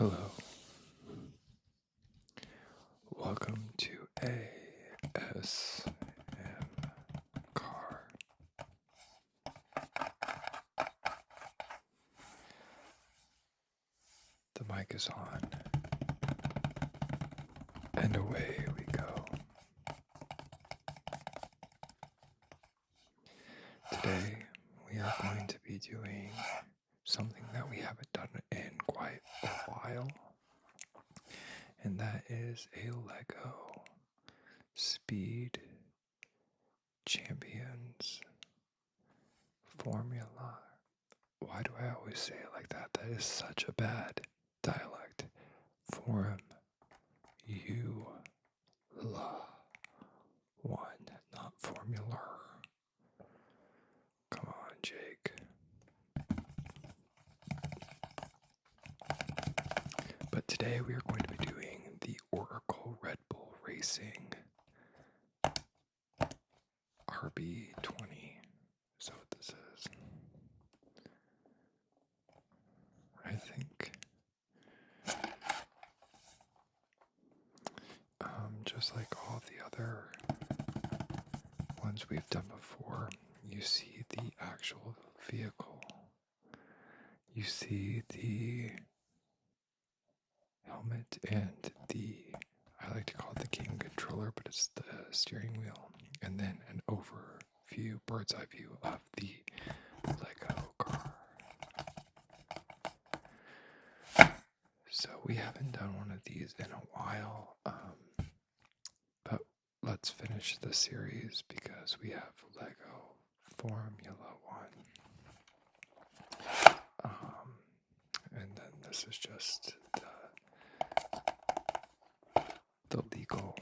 Hello. Welcome to ASMcaR. The mic is on, and away we go. Today we are going to be doing something that we haven't done in quite a while, and that is a Lego Speed Champions Formula. Why do I always say it like that? That is such a bad dialect. Formula 1, not Formula. Come on, Jake. But today we are going to be doing the Oracle Red Bull Racing RB20. So what this is, I think, just like all the other ones we've done before, you see the actual vehicle. You see the helmet and I like to call it the game controller, but it's the steering wheel, and then an overview, bird's eye view of the Lego car. So we haven't done one of these in a while, but let's finish the series because we have Lego Formula 1. And then this is just the legal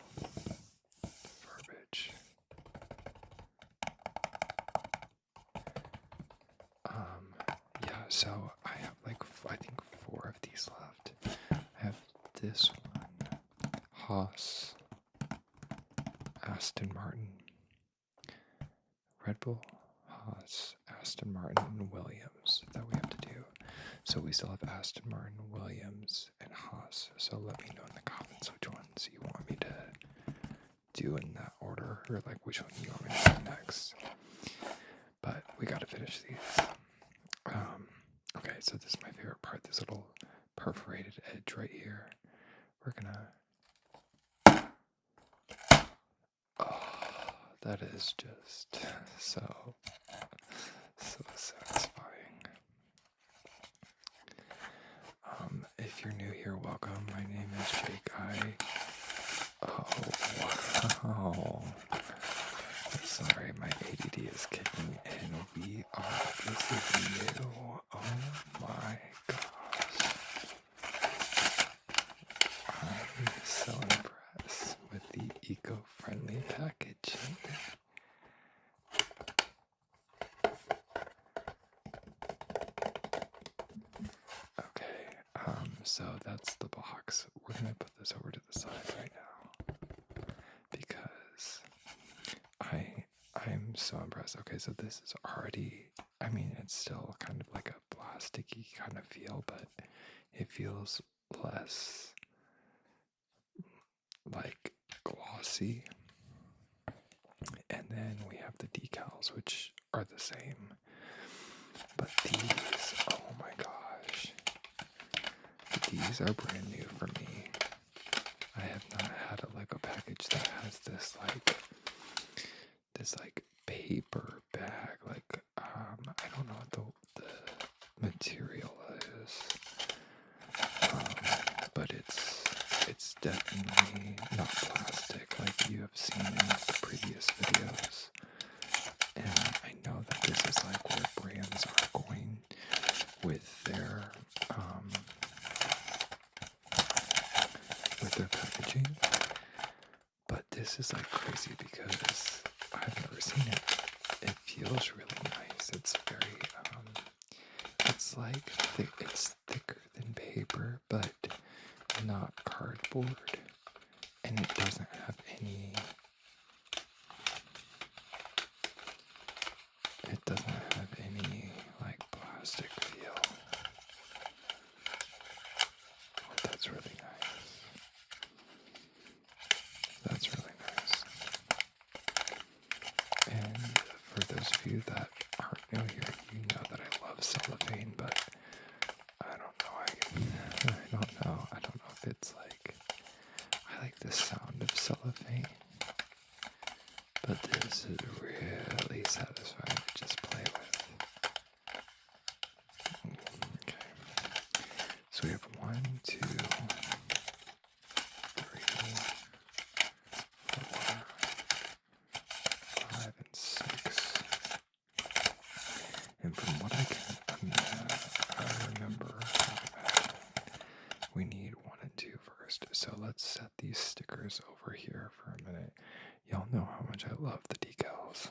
verbiage. Yeah, so I have I think 4 of these left. I have this one, Haas, Aston Martin, Red Bull, Haas, Aston Martin, and Williams that we have to do. So we still have Aston Martin, Williams, and Haas. So let me know in the comments which ones you want me to do in that order, or like which one you want me to do next. But we gotta finish these. Okay, so this is my favorite part, this little perforated edge right here. We're gonna... Oh, that is just so satisfying. If you're new here, welcome. My name is Jake. Wow. Sorry, my ADD is kicking in. This is new. Oh my gosh. I'm so impressed with the eco-friendly packaging. Okay, so that's the box. We're gonna put this over to the side right now because I'm so impressed. Okay, so this is already, I mean, it's still kind of like a plasticky kind of feel, but it feels less like glossy. And then we have the decals, which are the same. But these, oh my gosh, these are brand new for me. I have not had a Lego package that has this paper bag, I don't know what the material is, but it's definitely not plastic like you have seen in the previous videos. And I know that this is like where brands are going with their packaging, but this is like crazy because I've never seen it. It feels really nice. It's very it's thicker than paper, but not cardboard, and it doesn't have any like plastic feel. for those of you that aren't new here, you know that I love cellophane, but I don't know. I don't know if it's like, I like the sound of cellophane, but this is really satisfying to just play with. Okay. So we have 1, 2, 3, 4, 5, and 6. And from what I can remember, we need 1 and 2 first. So let's set these stickers over here for a minute. Y'all know how much I love the decals.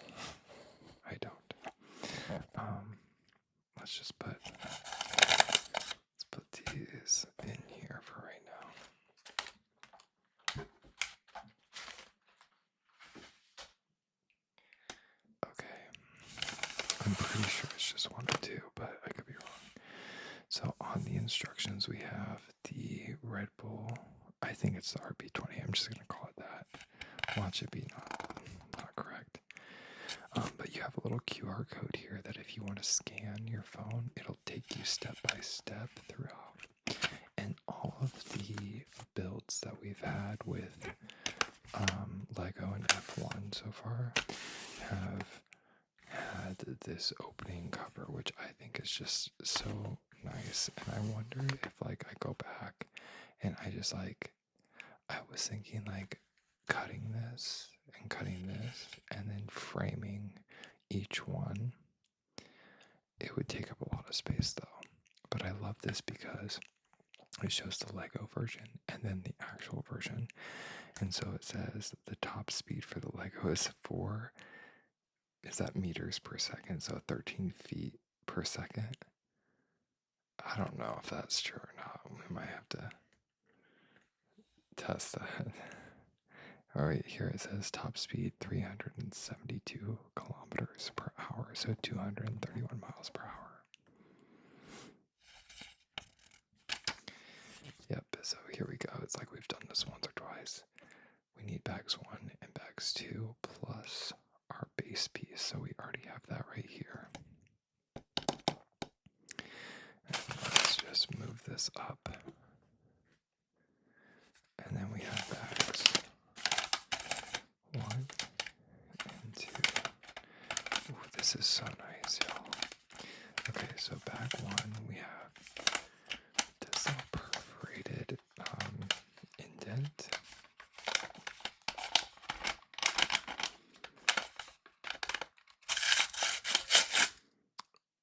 I don't. Let's just put these in here for right now. Okay. I'm pretty sure it's just 1 or 2, but I could be wrong. So on the instructions we have the Red Bull. I think it's the RB20. I'm just gonna call it that. Watch it be not correct. But you have a little QR code here that if you want to scan your phone, it'll take you step by step throughout. And all of the builds that we've had with Lego and F1 so far have had this opening cover, which I think is just so nice. And I wonder if like I go back and I just like, I was thinking like cutting this and then framing each one. It would take up a lot of space though. But I love this because it shows the Lego version and then the actual version. And so it says the top speed for the Lego is 4, is that meters per second? So 13 feet per second. I don't know if that's true or not. We might have to test that. All right, here it says top speed 372 kilometers per hour, so 231 miles per hour. Yep, so here we go. It's like we've done this once or twice. We need bags 1 and bags 2 plus our base piece, so we already have that right here. And let's just move this up. And then we have bags 1 and 2. Ooh, this is so nice, y'all. Okay, so bag 1, we have this little perforated indent.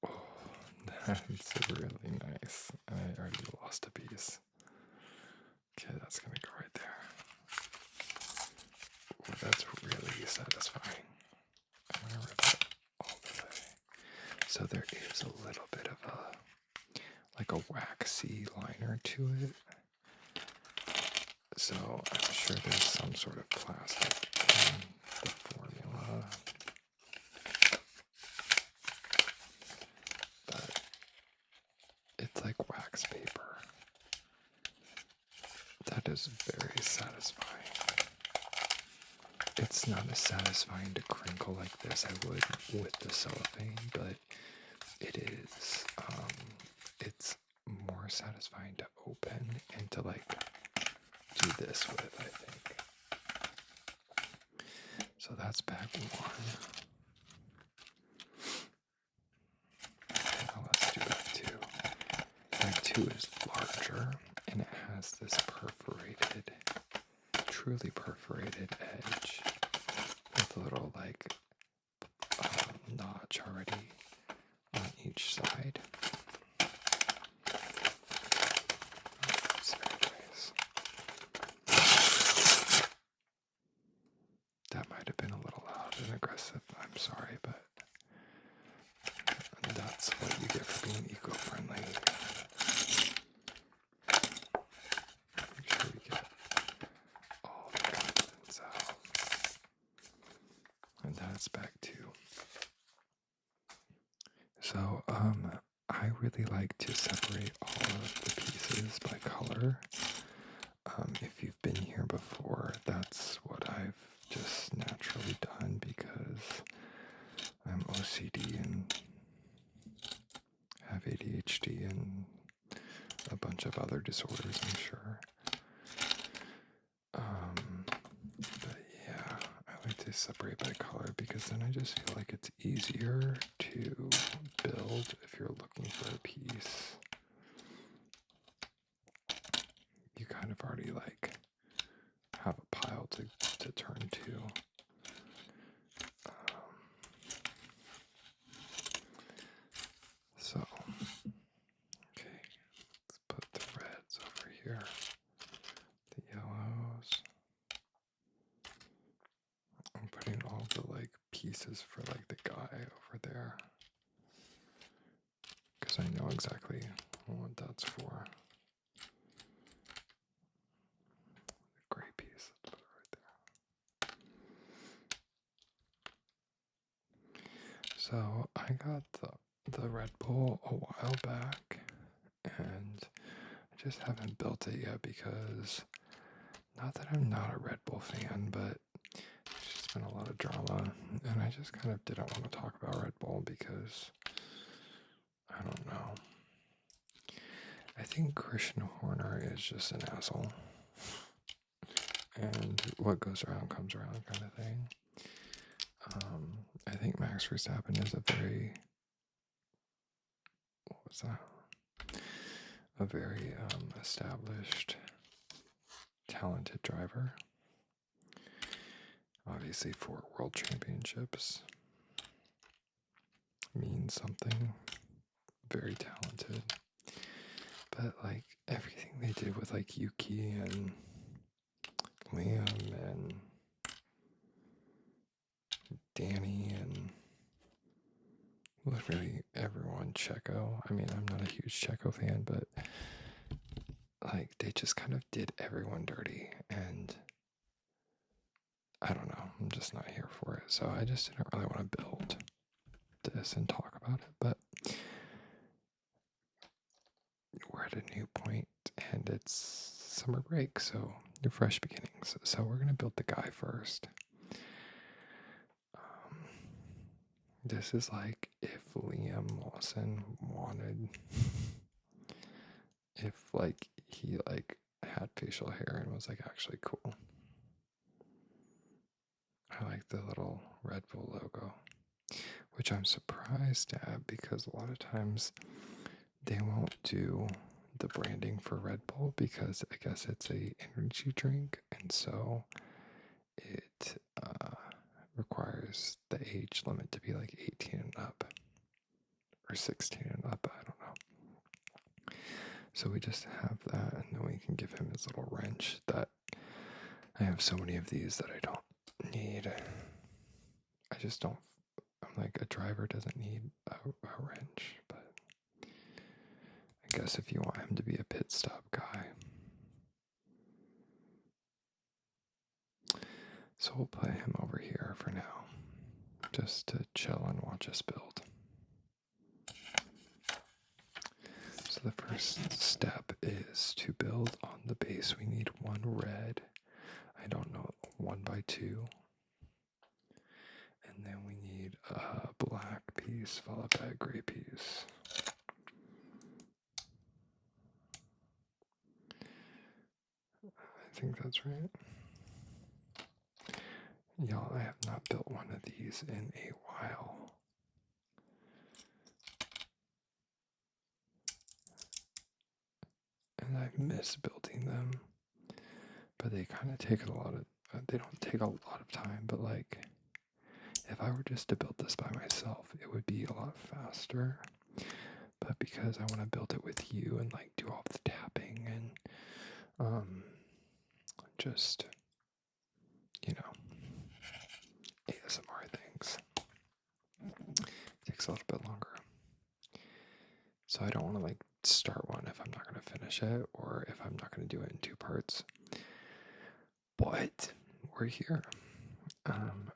Oh, that's really nice. I already lost a piece. Okay, that's gonna go right there. Ooh, that's really satisfying. I'm gonna rip it all the way. So there is a little bit of like a waxy liner to it. So I'm sure there's some sort of plastic in the formula. But it's like wax paper. That is very satisfying. It's not as satisfying to crinkle like this I would with the cellophane, but it is, it's more satisfying to open and to like do this with, I think. So that's bag 1. Now let's do bag 2. Bag 2 is larger and it has this perforated, truly perforated edge with a little like notch already on each side. It's very nice. That might have been a little loud and aggressive. I'm sorry, but that's what you get for being eco-friendly. Make sure we get all the contents out. And that's back 2. So, I really like to separate all of the pieces by color. If you've been here before, that's what I've just naturally done because I bunch of other disorders, I'm sure. But yeah, I like to separate by color because then I just feel like it's easier to build if you're looking for a piece. You kind of already like have a pile to turn to. So, okay, let's put the reds over here, the yellows. I'm putting all the like pieces for like the guy over there because I know exactly what that's for. The gray piece, let's put it right there. So I got the Red Bull a while back, and I just haven't built it yet because, not that I'm not a Red Bull fan, but there's just been a lot of drama, and I just kind of didn't want to talk about Red Bull because, I don't know. I think Christian Horner is just an asshole. And what goes around comes around kind of thing. I think Max Verstappen is a very, what was that? A very established, talented driver. Obviously 4 world championships means something. Very talented. But like everything they did with like Yuki and Liam and Danny and literally everyone, Checo. I mean, I'm not a huge Checo fan, but like they just kind of did everyone dirty, and I don't know, I'm just not here for it. So I just didn't really want to build this and talk about it, but we're at a new point and it's summer break, so new fresh beginnings. So we're gonna build the guy first. This is like if Liam Lawson wanted, if like he like had facial hair and was like actually cool. I like the little Red Bull logo, which I'm surprised at because a lot of times they won't do the branding for Red Bull because I guess it's a energy drink, and so it requires the age limit to be like 18 and up or 16 and up, I don't know. So we just have that, and then we can give him his little wrench that I have so many of these that I don't need. I just don't, I'm like, a driver doesn't need a wrench, but I guess if you want him to be a pit stop guy. So we'll put him over here for now, just to chill and watch us build. So the first step is to build on the base. We need 1 red, I don't know, 1 by 2. And then we need a black piece followed by a gray piece. I think that's right. Y'all, I have not built one of these in a while. And I've missed building them. But they kind of take a lot of, they don't take a lot of time, but like, if I were just to build this by myself, it would be a lot faster. But because I want to build it with you and like do all the tapping and just, you know, ASMR things, it takes a little bit longer. So I don't want to like start one if I'm not going to finish it or if I'm not going to do it in 2 parts. But we're here.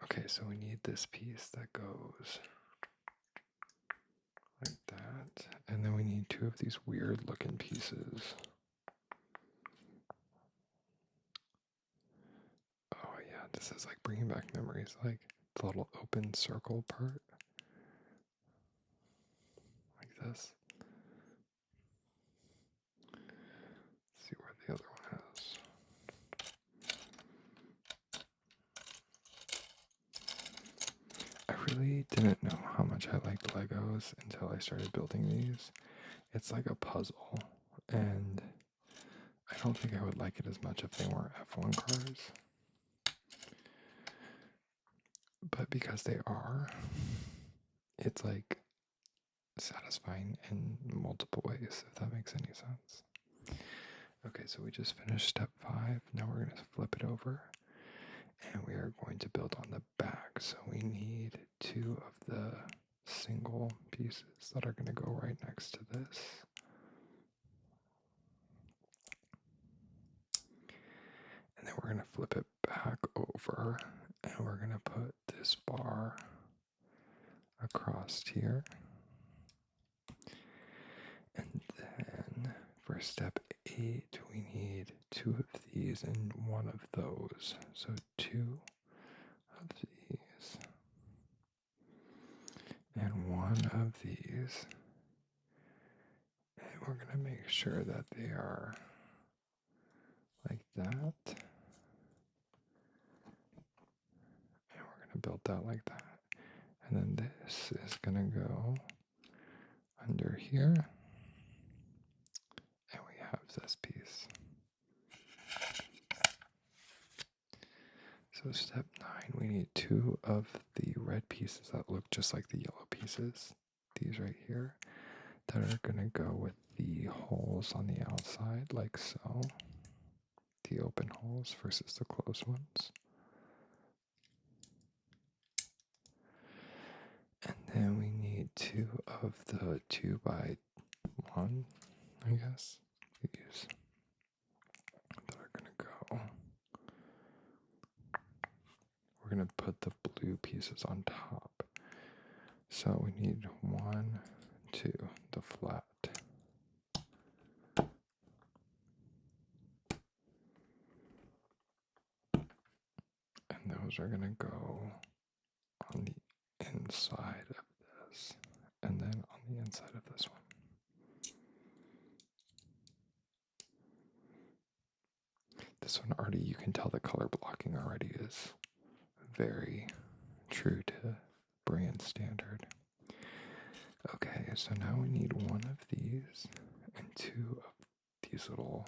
Okay, so we need this piece that goes like that, and then we need 2 of these weird looking pieces. Oh yeah, this is like bringing back memories, like the little open circle part, like this. really didn't know how much I liked Legos until I started building these. It's like a puzzle, and I don't think I would like it as much if they weren't F1 cars. But because they are, it's like satisfying in multiple ways, if that makes any sense. Okay, so we just finished step 5. Now we're going to flip it over, and we are going to build on the back. So we need 2 of the single pieces that are going to go right next to this. And then we're going to flip it back over, and we're going to put this bar across here. And then for step 8, we need 2 of these and 1 of those. So 2 of these and 1 of these. And we're going to make sure that they are like that. And we're going to build that like that. And then this is going to go under here. And we have this piece. So step 9, we need 2 of the red pieces that look just like the yellow pieces. These right here. That are going to go with the holes on the outside, like so. The open holes versus the closed ones. And then we need 2 of the 2x1, I guess, these that are going to go. We're going to put the blue pieces on top. So we need 1, 2, the flat. And those are going to go on the inside of this, and then on the inside of this one. This one already, you can tell the color blocking already is very true to brand standard. Okay, so now we need 1 of these and 2 of these little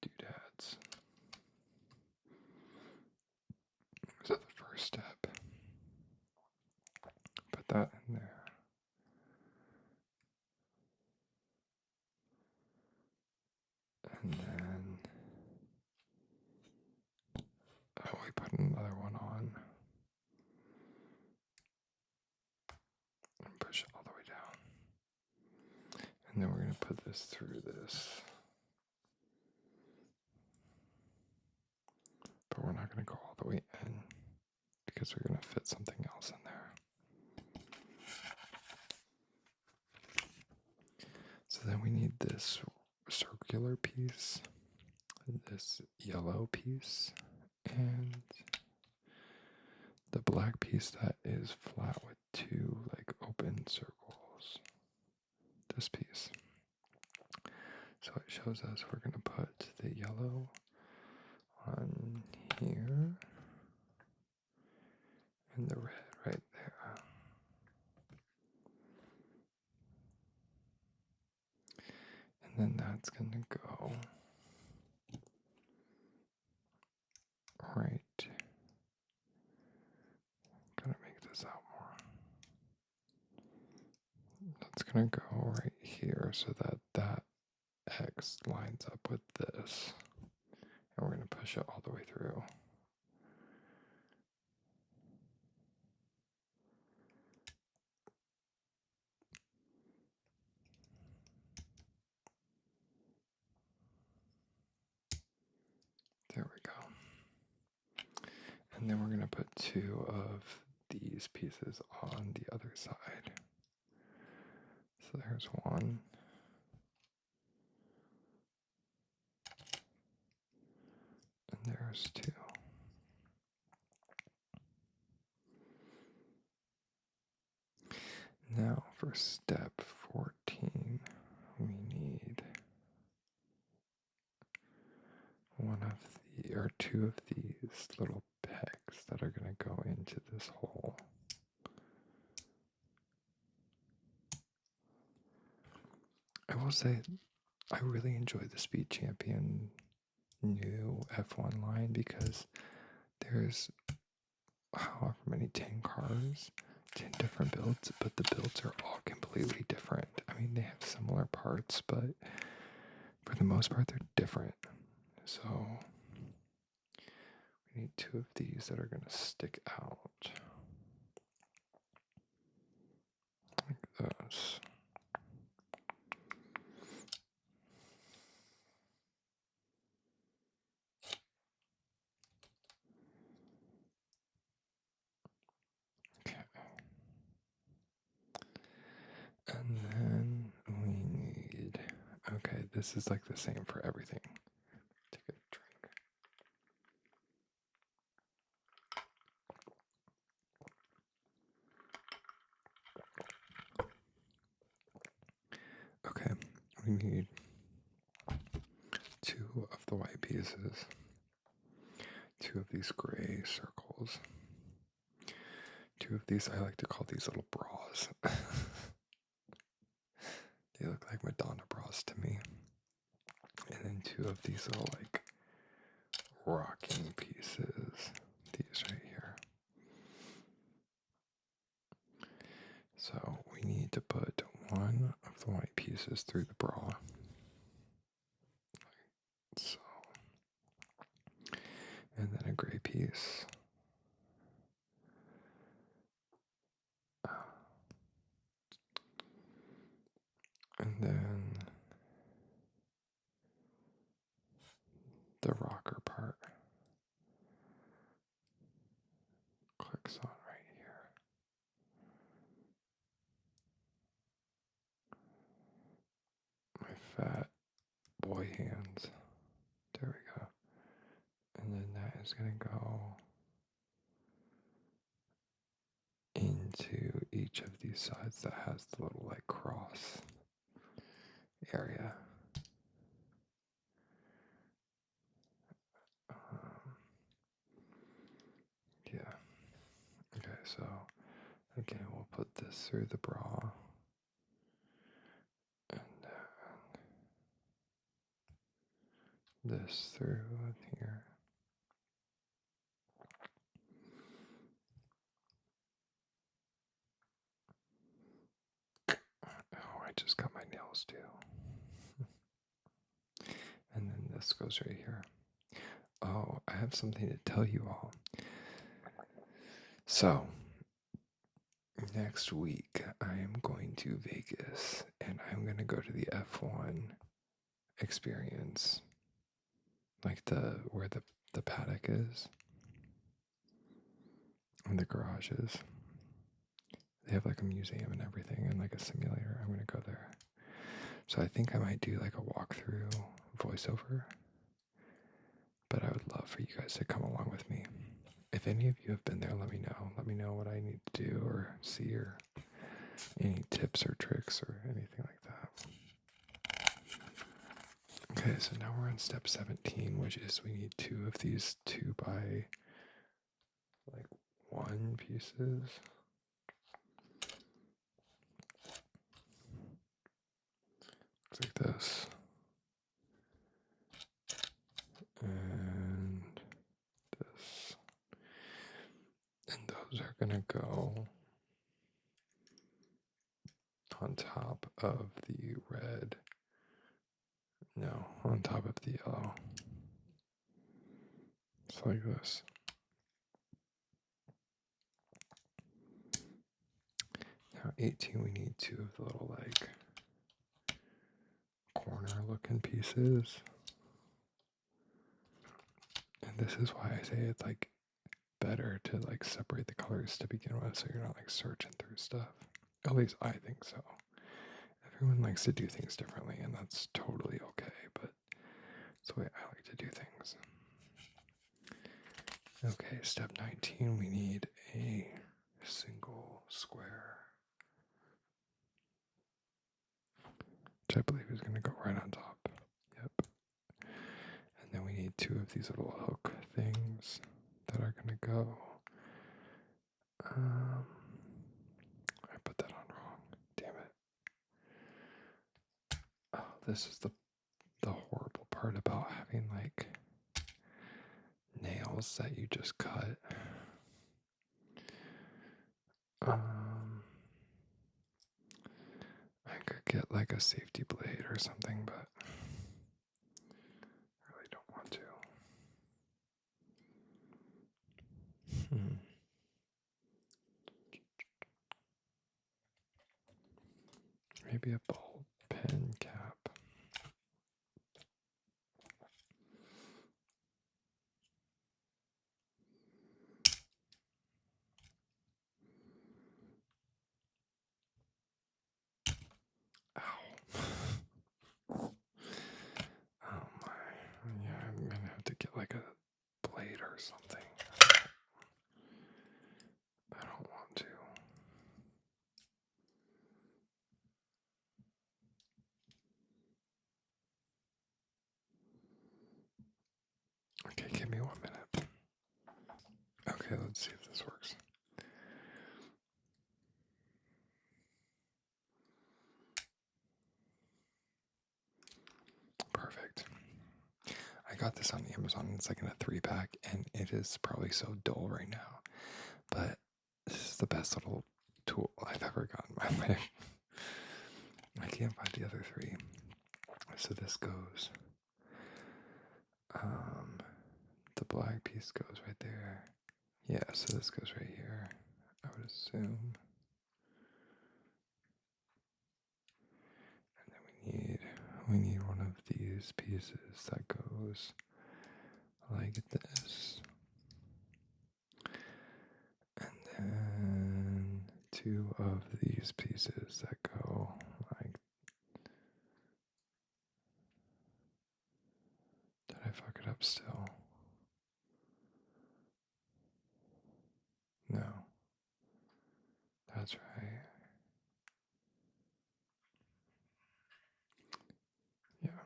doodads. So the first step, put that in there. And then we put another one on and push it all the way down. And then we're going to put this through this. But we're not going to go all the way in because we're going to fit something else in there. So then we need this circular piece, this yellow piece, and the black piece that is flat with 2 like open circles. This piece. So it shows us we're going to put the yellow on here and the red right there. And then that's going to go right. Gotta make this out more. That's going to go right here so that that X lines up with this. And we're going to push it all the way through. There we go. And then we're going to put 2 of these pieces on the other side. So there's 1. And there's 2. Now for step 14, we need 1 of the, or 2 of these little pegs that are going to go into this hole. will say I really enjoy the Speed Champion new F1 line because there's however many 10 cars, 10 different builds, but the builds are all completely different. I mean, they have similar parts, but for the most part, they're different. So we need 2 of these that are going to stick out. Like this. Okay. And then we need, okay, this is like the same for everything. Take a drink. Okay, we need 2 of the white pieces, 2 of these gray circles, 2 of these, I like to call these little bras. They look like Madonna bras to me. And then 2 of these little like rocking pieces, these right here. So we need to put 1 of the white pieces through the bra. So, and then a gray piece. And then the rocker part clicks on right here. My fat boy hands. There we go. And then that is going to go into each of these sides that has the little like cross area. Yeah. Okay, so again, we'll put this through the bra. And then this through here. Oh, I just got my nails too. And then this goes right here. Oh, I have something to tell you all. So, next week I am going to Vegas and I'm going to go to the F1 experience. Like where the paddock is. And the garages. They have like a museum and everything and like a simulator. I'm going to go there. So I think I might do like a walkthrough voiceover. But I would love for you guys to come along with me. If any of you have been there, let me know. Let me know what I need to do or see or any tips or tricks or anything like that. Okay, so now we're on step 17, which is we need 2 of these 2 by like 1 pieces. Looks like this. And this. And those are going to go on top of the red. No, on top of the yellow. It's like this. Now 18, we need 2 of the little like corner looking pieces. And this is why I say it's like better to like separate the colors to begin with, so you're not like searching through stuff. At least I think so. Everyone likes to do things differently, and that's totally okay, but it's the way I like to do things. Okay, step 19, we need a single square, which I believe is going to go right on top. Yep. And then we need 2 of these little hook things that are going to go. I put that on wrong. Damn it. this is the horrible part about having like nails that you just cut. I could get like a safety blade or something, but I really don't want to. Maybe a ball pen cap. Oh my. Yeah, I'm gonna have to get like a blade or something. I don't want to. Okay, give me 1 minute. Okay, let's see if this works. Perfect. I got this on Amazon. It's like in a 3-pack, and it is probably so dull right now. But this is the best little tool I've ever gotten in my life. I can't find the other 3. So this goes, the black piece goes right there. Yeah, so this goes right here, I would assume. And then we need one of these pieces that goes like this. And then 2 of these pieces that go like. Did I fuck it up still? No. That's right. Yeah.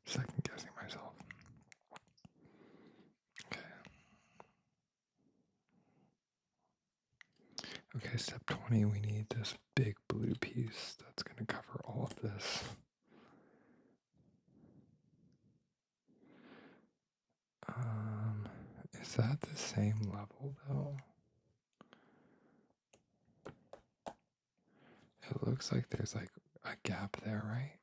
Second guessing myself. Okay. Okay, step 20, we need this big blue piece that's going to cover all of this. Is that the same level though? It looks like there's like a gap there, right?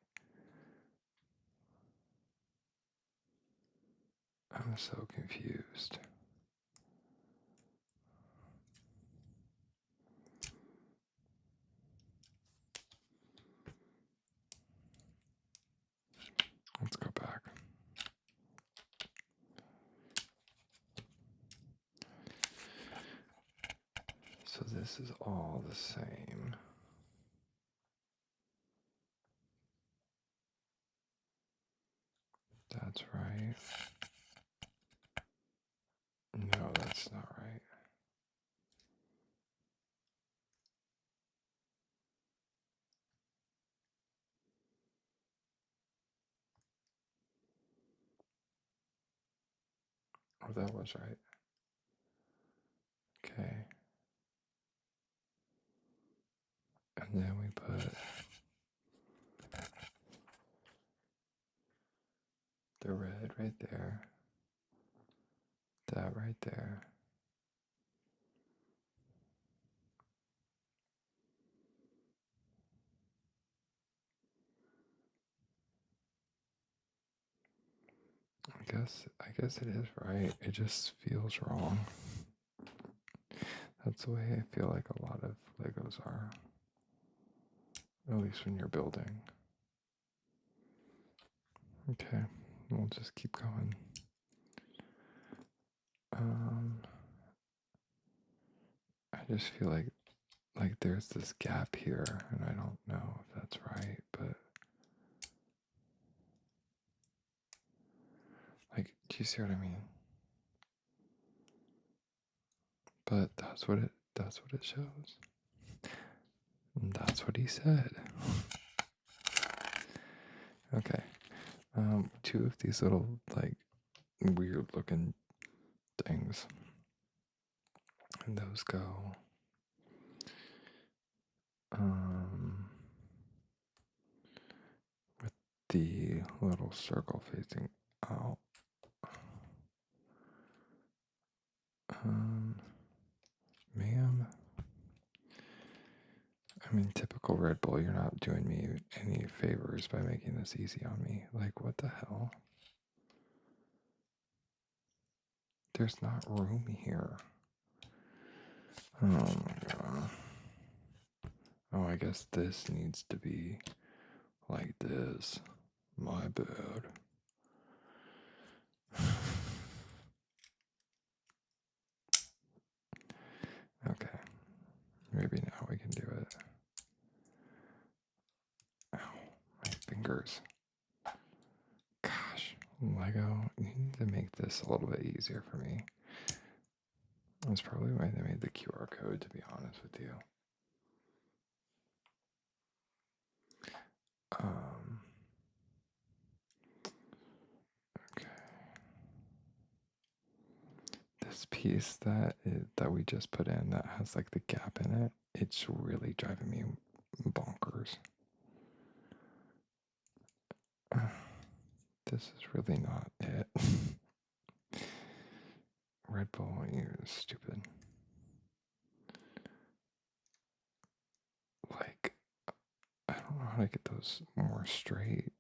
I'm so confused. Let's go back. So this is all the same. That's right. No, that's not right. Oh, that was right. Okay. And then we put the red right there. That right there. I guess it is right. It just feels wrong. That's the way I feel like a lot of Legos are. At least when you're building. Okay, we'll just keep going. I just feel like there's this gap here, and I don't know if that's right, but like, do you see what I mean? But that's what it shows. And that's what he said. Okay. 2 of these little like weird looking things. And those go the little circle facing out. Ma'am. I mean, typical Red Bull, you're not doing me any favors by making this easy on me. Like, what the hell? There's not room here. Oh my god. Oh, I guess this needs to be like this. My bad. Okay. Maybe now we can do it. Ow, my fingers. Gosh, Lego, you need to make this a little bit easier for me. That's probably why they made the QR code, to be honest with you. Okay. This piece that we just put in that has like the gap in it, it's really driving me bonkers. This is really not it. Red Bull, you're stupid. Like, I don't know how to get those more straight.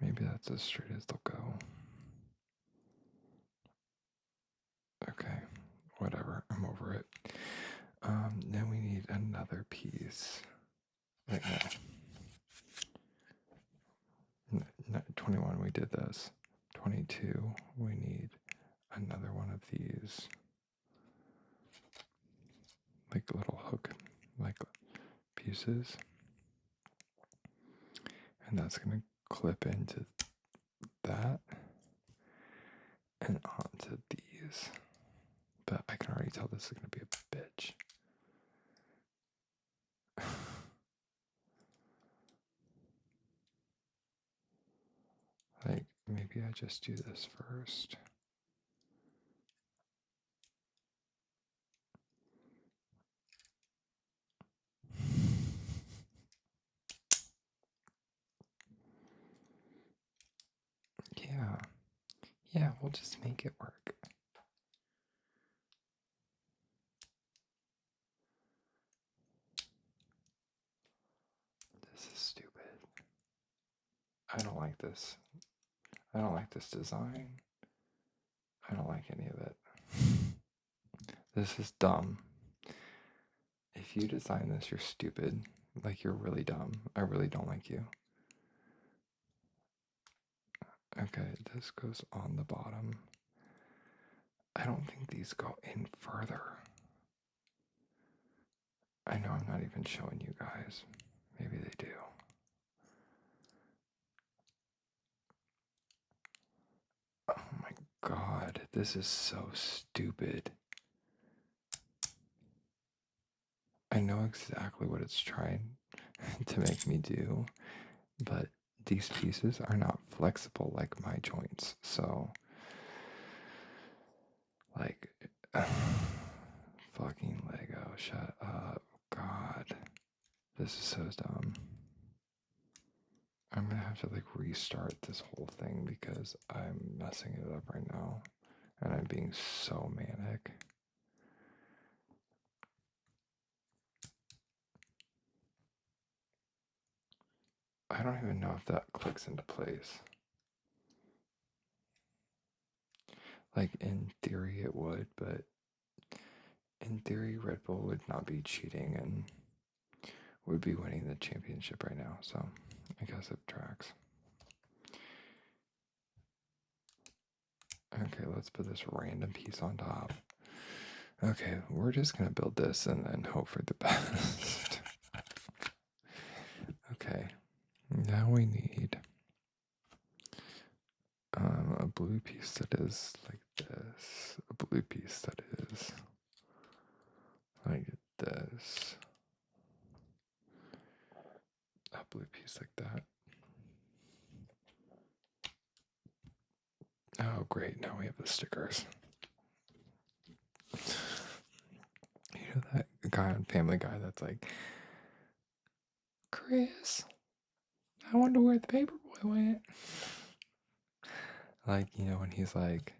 Maybe that's as straight as they'll go. Okay, whatever, I'm over it. Then we need another piece. Right now. 21, we did this. 22, we need another one of these. Like little hook, like pieces. And that's going to clip into that and onto these. But I can already tell this is going to be a bitch. Like, maybe I just do this first. Yeah, we'll just make it work. This is stupid. I don't like this. I don't like this design. I don't like any of it. This is dumb. If you design this, you're stupid. Like, you're really dumb. I really don't like you. Okay, this goes on the bottom. I don't think these go in further. I know I'm not even showing you guys. Maybe they do. Oh my god, this is so stupid. I know exactly what it's trying to make me do, but these pieces are not flexible like my joints, so like fucking Lego, shut up. God, this is so dumb. I'm gonna have to like restart this whole thing because I'm messing it up right now and I'm being so manic. I don't even know if that clicks into place. Like, in theory it would, but in theory Red Bull would not be cheating and would be winning the championship right now, so I guess it tracks. Okay, let's put this random piece on top. Okay, we're just gonna build this and then hope for the best. Okay, now we need a blue piece that is like this, a blue piece that is like this, a blue piece like that. Oh great, now we have the stickers. You know that guy on Family Guy that's like, Chris, I wonder where the paper boy went. Like, you know, when he's like,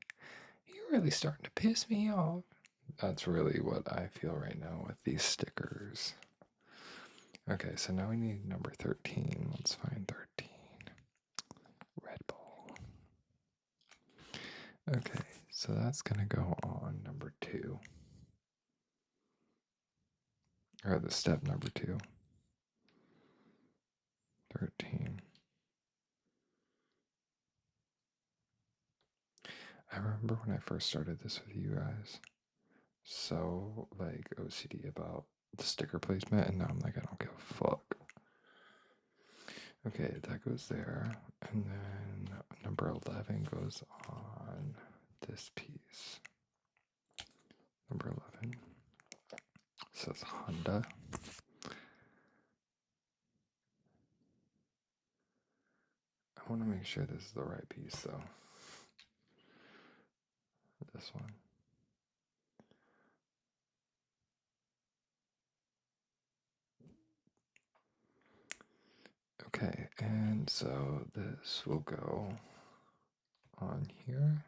you're really starting to piss me off. That's really what I feel right now with these stickers. Okay, so now we need number 13. Let's find 13. Red Bull. Okay, so that's going to go on number 2. Or the step number 2. 13. I remember when I first started this with you guys, so like OCD about the sticker placement, and now I'm like, I don't give a fuck. Okay, that goes there, and then number 11 goes on this piece. Number 11 says Honda. I want to make sure this is the right piece though. This one. Okay, and so this will go on here,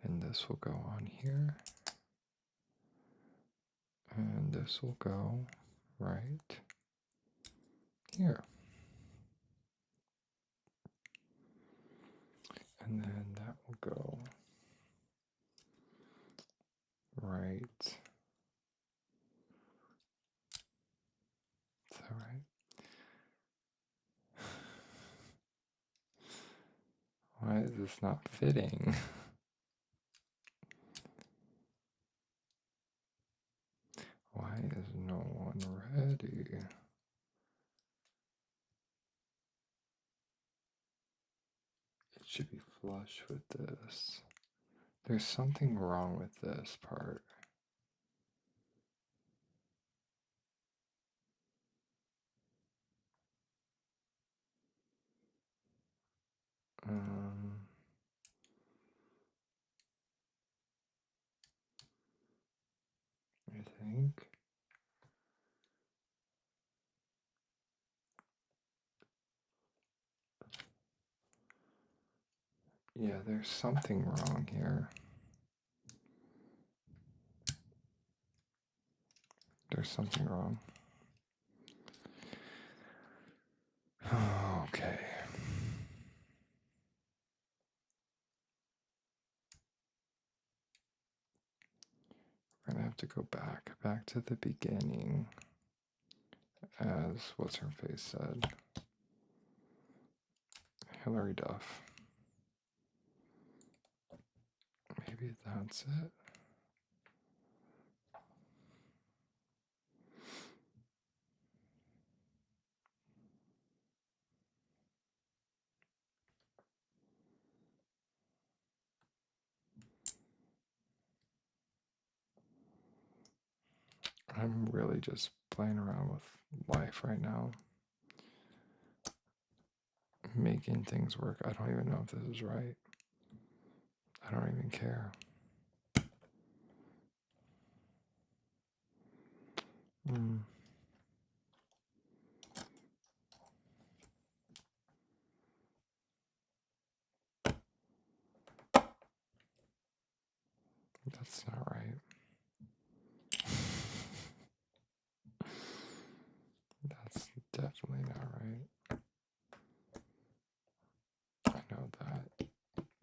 and this will go on here, and this will go right here. And then that will go right. Is that right? Why is this not fitting? Why is no one ready? It should be flush with this. There's something wrong with this part. I think. Yeah, there's something wrong here. There's something wrong. Okay. We're gonna have to go back to the beginning, as what's her face said. Hillary Duff. Maybe that's it. I'm really just playing around with life right now. Making things work. I don't even know if this is right. I don't even care. That's not right. That's definitely not right. I know that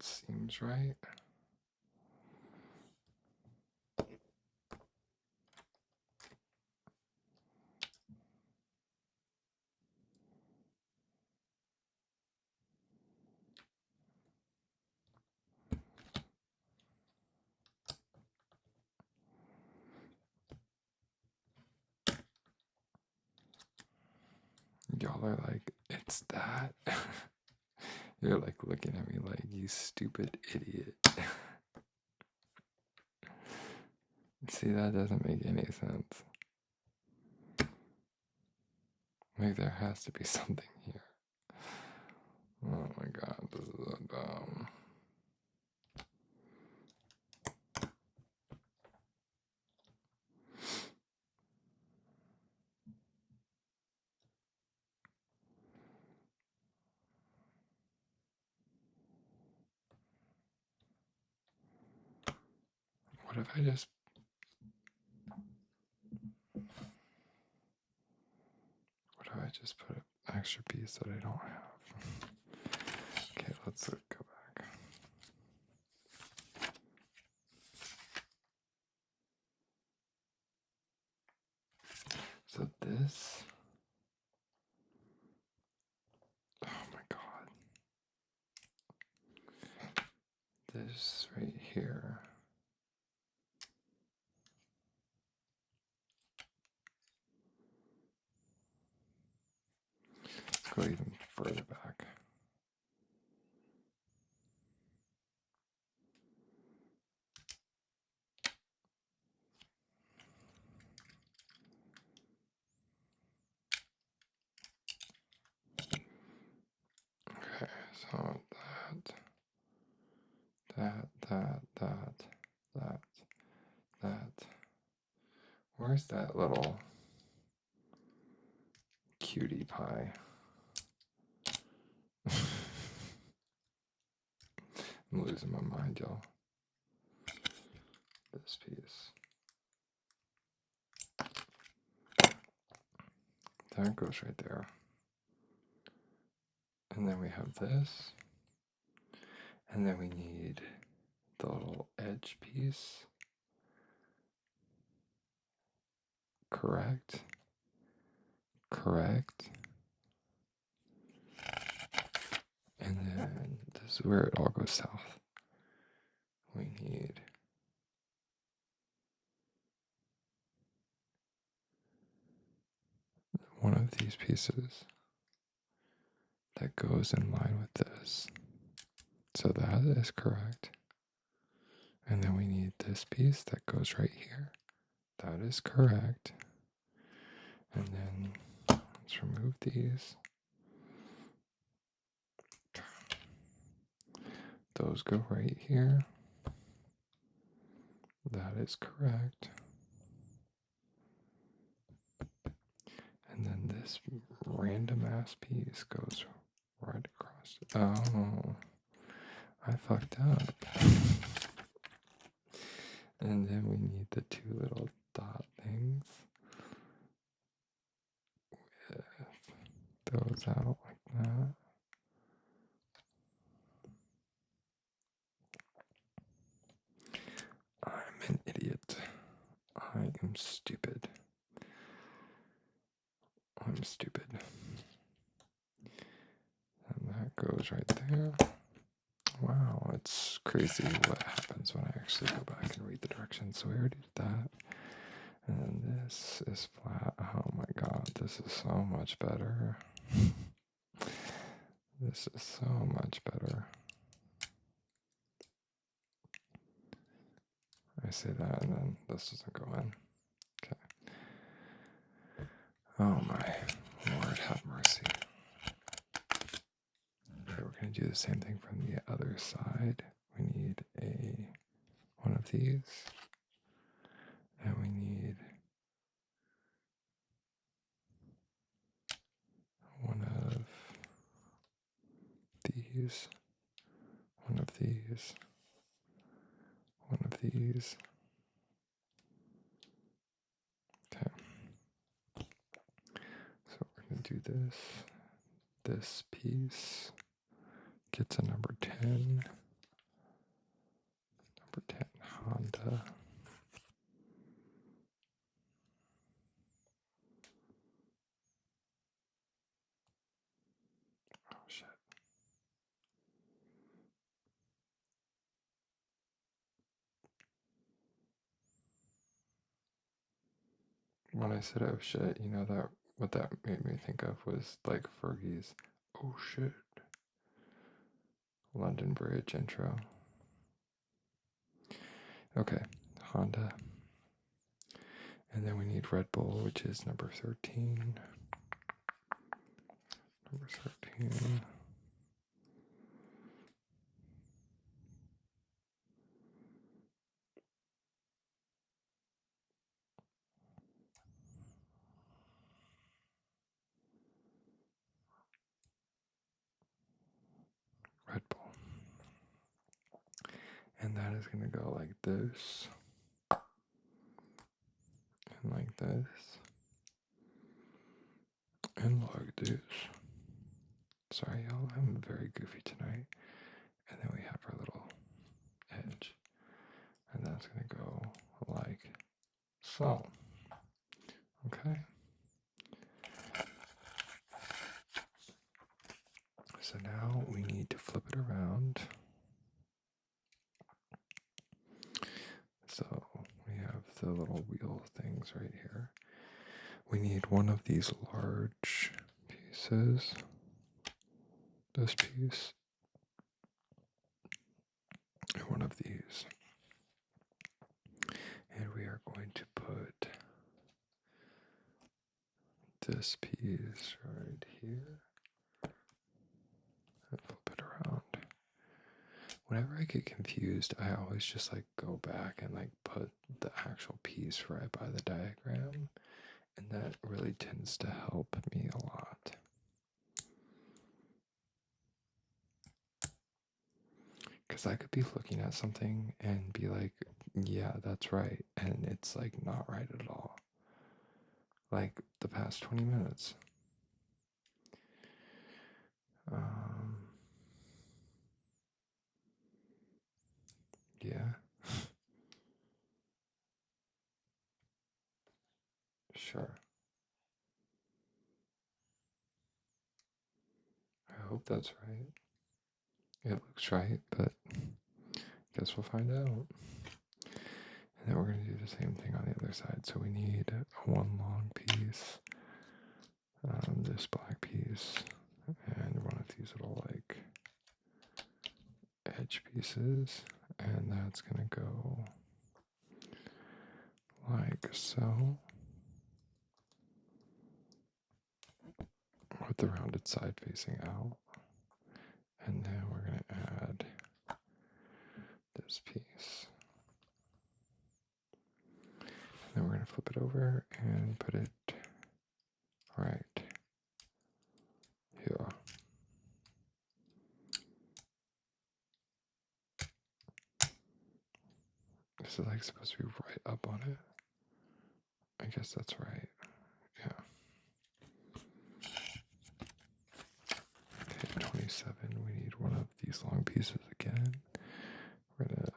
seems right. Y'all are like, it's that. You're like looking at me like, you stupid idiot. See, that doesn't make any sense. Like, there has to be something here. Oh my god, this is so dumb. What if I just... What if I just put an extra piece that I don't have? Okay, let's go back. So this... Oh my god. This right here. Let's go even further back. Okay, so that. Where's that little cutie pie? I'm losing my mind, y'all. This piece. That goes right there. And then we have this. And then we need the little edge piece. Correct. And then this is where it all goes south. We need one of these pieces that goes in line with this. So that is correct. And then we need this piece that goes right here. That is correct. And then let's remove these. Those go right here. That is correct. And then this random ass piece goes right across. Oh, I fucked up. And then we need the two little dot things. Those out like that. I'm an idiot. I am stupid. I'm stupid. And that goes right there. Wow, it's crazy what happens when I actually go back and read the directions. So we already did that. And then this is flat. Oh my god, this is so much better. This is so much better. I say that and then this doesn't go in. Okay. Oh my Lord, have mercy. Okay, we're going to do the same thing from the other side. We need one of these. And we need one of these. One of these. One of these. Okay. So we're going to do this. This piece gets a number 10. Number 10 Honda. Oh shit. When I said oh shit, you know that what that made me think of was like Fergie's oh shit London Bridge intro. Okay, Honda. And then we need Red Bull, which is number 13. Number 13. Red Bull. And that is going to go like this. And like this. And like this. Sorry, y'all, I'm very goofy tonight. And then we have our little edge. And that's going to go like so. Okay. So now we need to flip it around. So we have the little wheel things right here. We need one of these large pieces. This piece. And one of these. And we are going to put this piece right here. And flip it around. Whenever I get confused, I always just like go back and like put the actual piece right by the diagram. And that really tends to help me a lot. Because I could be looking at something and be like, yeah, that's right. And it's like not right at all. Like the past 20 minutes. Yeah. Sure. I hope that's right. It looks right, but guess we'll find out. And then we're going to do the same thing on the other side. So we need one long piece, this black piece, and one of these little like edge pieces. And that's going to go like so, with the rounded side facing out. And then we're going to add this piece. And then we're going to flip it over and put it right here. This is like supposed to be right up on it. I guess that's right. Yeah. Okay, 27. We need one of these long pieces again. We're going to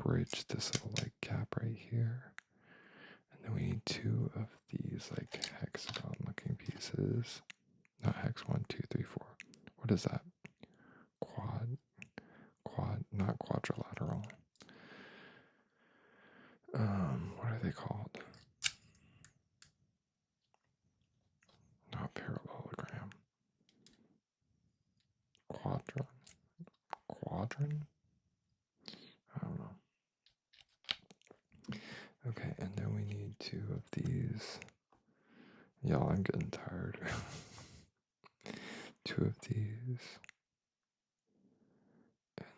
bridge this little like gap right here. And then we need two of these like hexagon looking pieces. Not hex, 1, 2, 3, 4. What is that? Quad, not quadrilateral. What are they called? Not parallelogram. Quadrant? I don't know. Okay, and then we need two of these. Y'all, I'm getting tired. Two of these.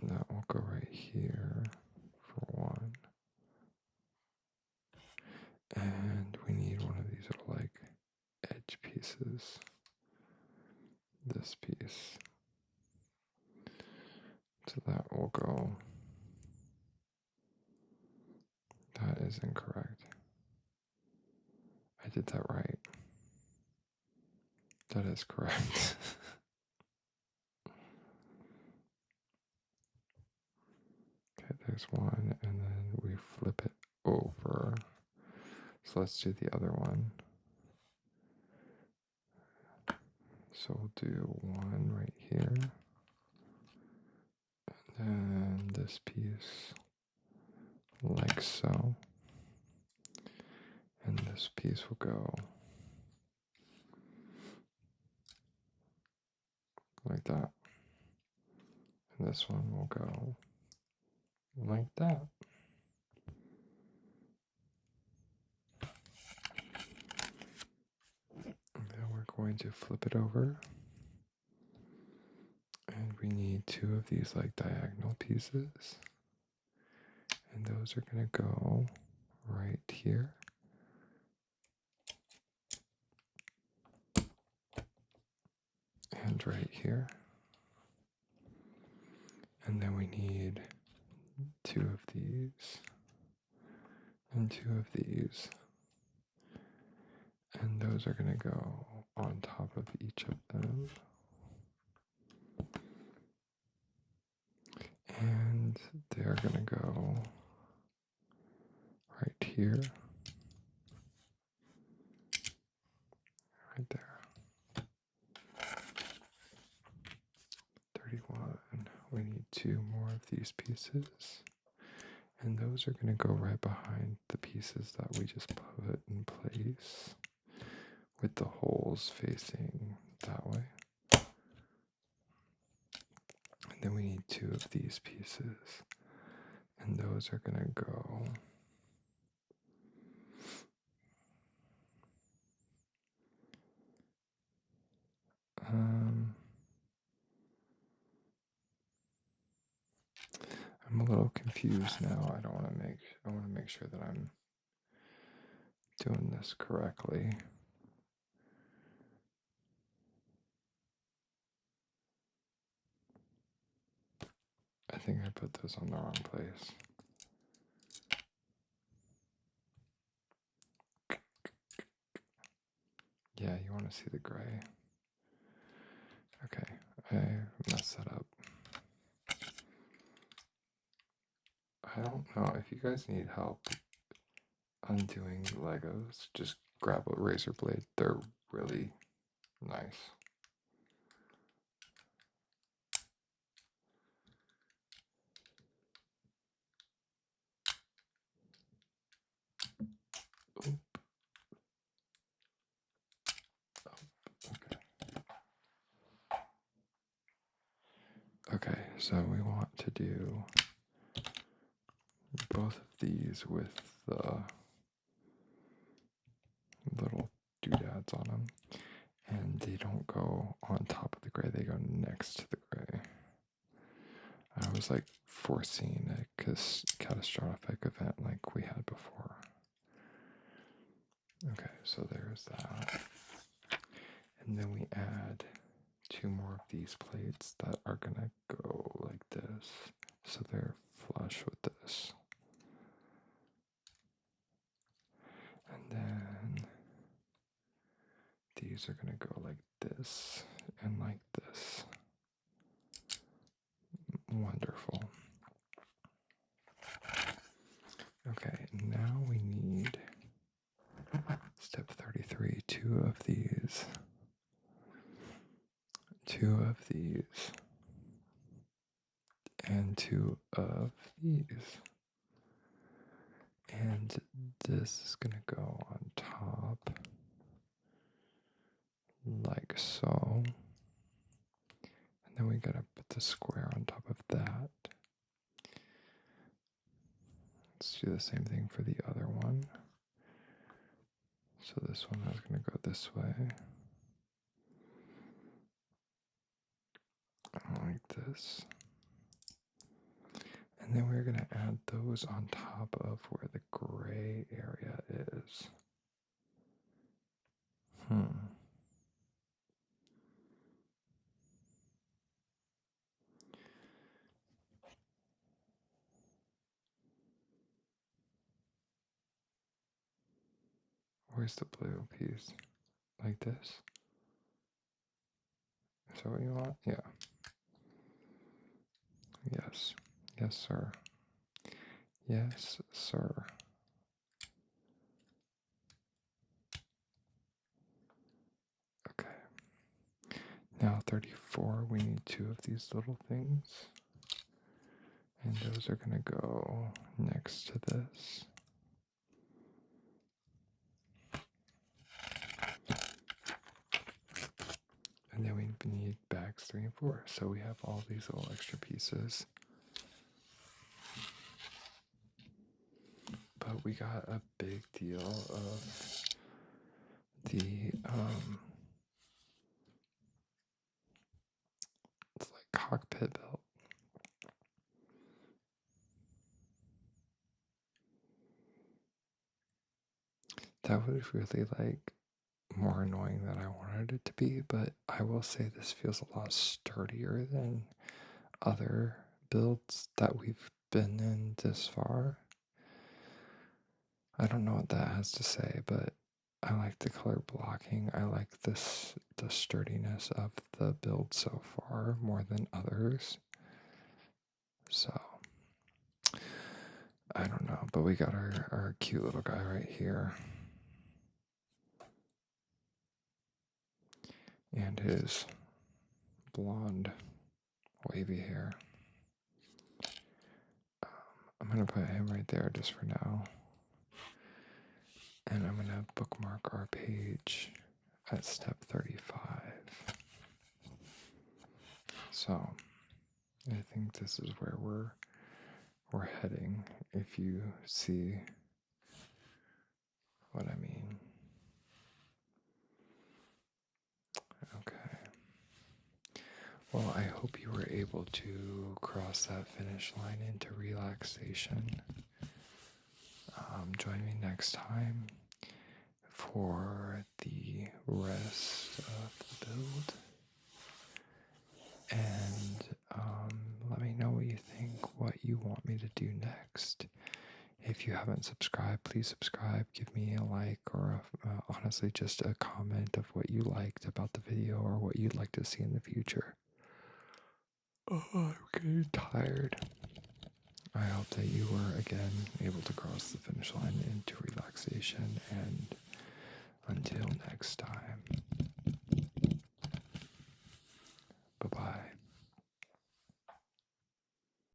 And that will go right here for one. And we need one of these little like edge pieces. This piece. So that will go. That is incorrect. I did that right. That is correct. Okay, there's one, and then we flip it over. So let's do the other one. So we'll do one right here. And then this piece like so. And this piece will go like that. And this one will go like that. And then we're going to flip it over. And we need two of these like diagonal pieces. And those are going to go right here. And right here. And then we need two of these. And two of these. And those are going to go on top of each of them. And they're going to go right here. Right there. 31. We need 2 more of these pieces. And those are going to go right behind the pieces that we just put in place, with the holes facing that way. And then we need 2 of these pieces. And those are going to go I'm a little confused now. I want to make sure that I'm doing this correctly. I think I put those on the wrong place. Yeah, you want to see the gray. Okay, I messed that up. I don't know if you guys need help undoing Legos, just grab a razor blade. They're really nice. Oop. Okay, so we want to do both of these with the little doodads on them, and they don't go on top of the gray, they go next to the gray. I was like foreseeing a catastrophic event like we had before. Okay, so there's that. And then we add 2 more of these plates that are gonna go like this, so they're flush with this. And then these are gonna go like this and like this. Wonderful. Okay, now we need step 33, 2 of these. 2 of these. And 2 of these. And this is going to go on top, like so. And then we got to put the square on top of that. Let's do the same thing for the other one. So this one is going to go this way. Like this. And then we're going to add those on top of where the gray area is. Where's the blue piece? Like this? Is that what you want? Yeah. Yes. Yes, sir. Yes, sir. Okay. Now 34, we need 2 of these little things. And those are going to go next to this. And then we need bags 3 and 4. So we have all these little extra pieces. But we got a big deal of the, it's like cockpit belt. That was really like more annoying than I wanted it to be, but I will say this feels a lot sturdier than other builds that we've been in this far. I don't know what that has to say, but I like the color blocking. I like this the sturdiness of the build so far more than others. So I don't know, but we got our cute little guy right here. And his blonde wavy hair. I'm going to put him right there just for now. And I'm going to bookmark our page at step 35. So I think this is where we're heading, if you see what I mean. Okay. Well, I hope you were able to cross that finish line into relaxation. Join me next time for the rest of the build. And let me know what you think, what you want me to do next. If you haven't subscribed, please subscribe. Give me a like or honestly just a comment of what you liked about the video or what you'd like to see in the future. Oh, I'm getting tired. I hope that you were again able to cross the finish line into relaxation, and until next time.